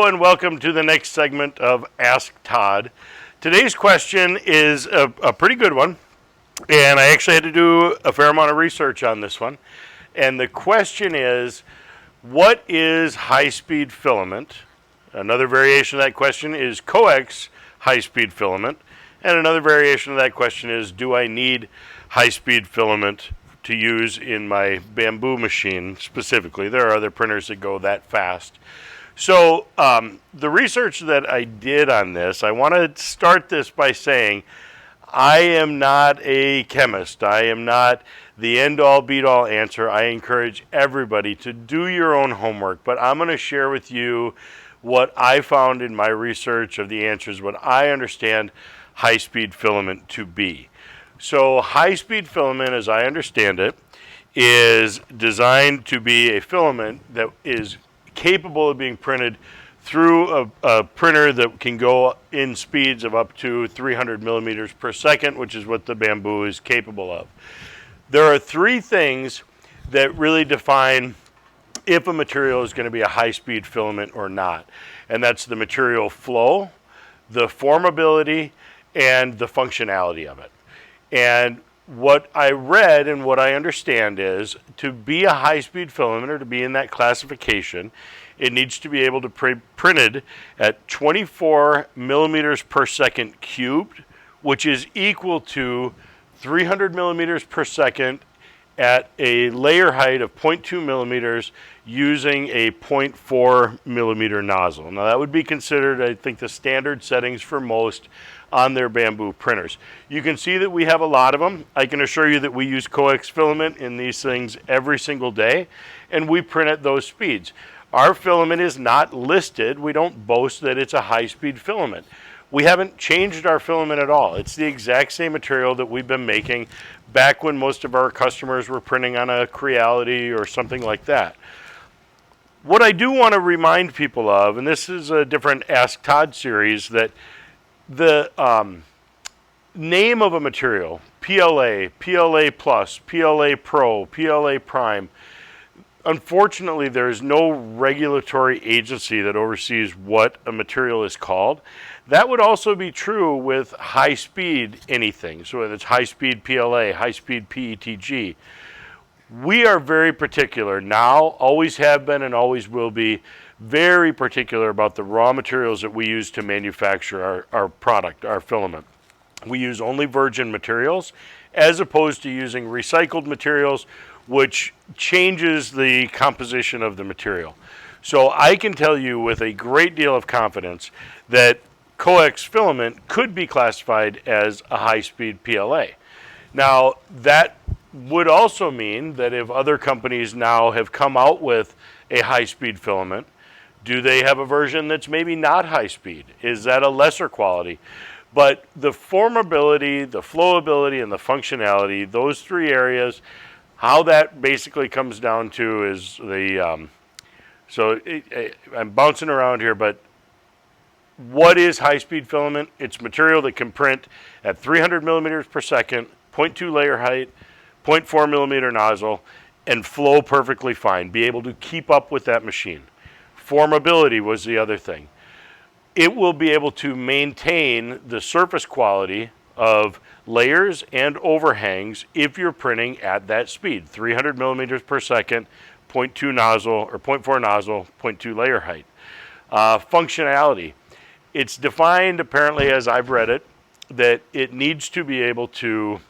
and welcome to the next segment of Ask Todd. Today's question is a pretty good one, and I actually had to do a fair amount of research on this one. And the question is, what is high-speed filament? Another variation of that question is coax high-speed filament. And another variation of that question is, do I need high-speed filament to use in my bamboo machine specifically? There are other printers that go that fast. So the research that I did on this, I want to start this by saying I am not a chemist. I am not the end-all, beat-all answer. I encourage everybody to do your own homework, but I'm going to share with you what I found in my research of the answers, what I understand high-speed filament to be. So high-speed filament, as I understand it, is designed to be a filament that is capable of being printed through a printer that can go in speeds of up to 300 millimeters per second, which is what the bamboo is capable of. There are three things that really define if a material is going to be a high-speed filament or not, and that's the material flow, the formability, and the functionality of it. And what I read and what I understand is to be a high-speed filament or to be in that classification, it needs to be able to be printed at 24 millimeters per second cubed, which is equal to 300 millimeters per second at a layer height of 0.2 millimeters using a 0.4 millimeter nozzle. Now that would be considered, I think, the standard settings for most on their bamboo printers. You can see that we have a lot of them. I can assure you that we use coax filament in these things every single day, and we print at those speeds. Our filament is not listed. We don't boast that it's a high-speed filament. We haven't changed our filament at all. It's the exact same material that we've been making back when most of our customers were printing on a Creality or something like that. What I do want to remind people of, and this is a different Ask Todd series, that the name of a material, PLA, PLA Plus, PLA Pro, PLA Prime, unfortunately there is no regulatory agency that oversees what a material is called. That would also be true with high-speed anything, so whether it's high-speed PLA, high-speed PETG. We are very particular now, always have been and always will be, very particular about the raw materials that we use to manufacture our product, our filament. We use only virgin materials as opposed to using recycled materials, which changes the composition of the material. So I can tell you with a great deal of confidence that coax filament could be classified as a high-speed PLA. Now that would also mean that if other companies now have come out with a high-speed filament, do they have a version that's maybe not high speed? Is that a lesser quality? But the formability, the flowability, and the functionality, those three areas, how that basically comes down to is the, I'm bouncing around here, but what is high-speed filament? It's material that can print at 300 millimeters per second, 0.2 layer height, 0.4 millimeter nozzle, and flow perfectly fine, be able to keep up with that machine. Formability was the other thing. It will be able to maintain the surface quality of layers and overhangs if you're printing at that speed, 300 millimeters per second, 0.2 nozzle or 0.4 nozzle, 0.2 layer height. Functionality. It's defined apparently, as I've read it, that it needs to be able to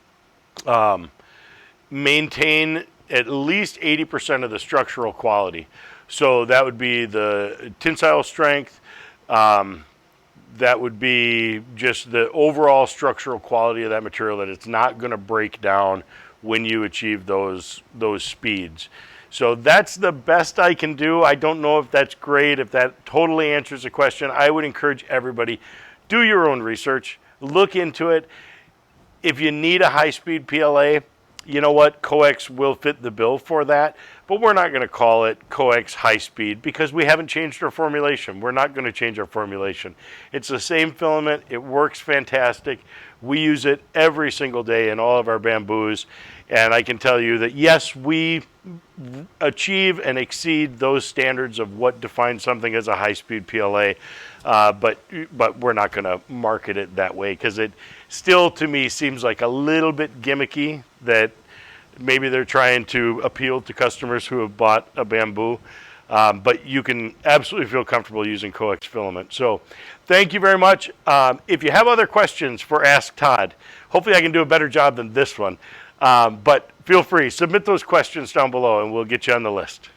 maintain at least 80% of the structural quality. So that would be the tensile strength, that would be just the overall structural quality of that material, that it's not going to break down when you achieve those speeds. So that's the best I can do. I don't know if that's great, if that totally answers the question. I would encourage everybody, do your own research, look into it. If you need a high-speed PLA, you know what, coax will fit the bill for that, but we're not going to call it coax high speed because we haven't changed our formulation. We're not going to change our formulation. It's the same filament. It works fantastic. We use it every single day in all of our bamboos, And I can tell you that, yes, we achieve and exceed those standards of what defines something as a high-speed PLA, but we're not going to market it that way because it still, to me, seems like a little bit gimmicky that maybe they're trying to appeal to customers who have bought a bamboo. But you can absolutely feel comfortable using coax filament. So thank you very much. If you have other questions for Ask Todd, hopefully I can do a better job than this one. But feel free, submit those questions down below and we'll get you on the list.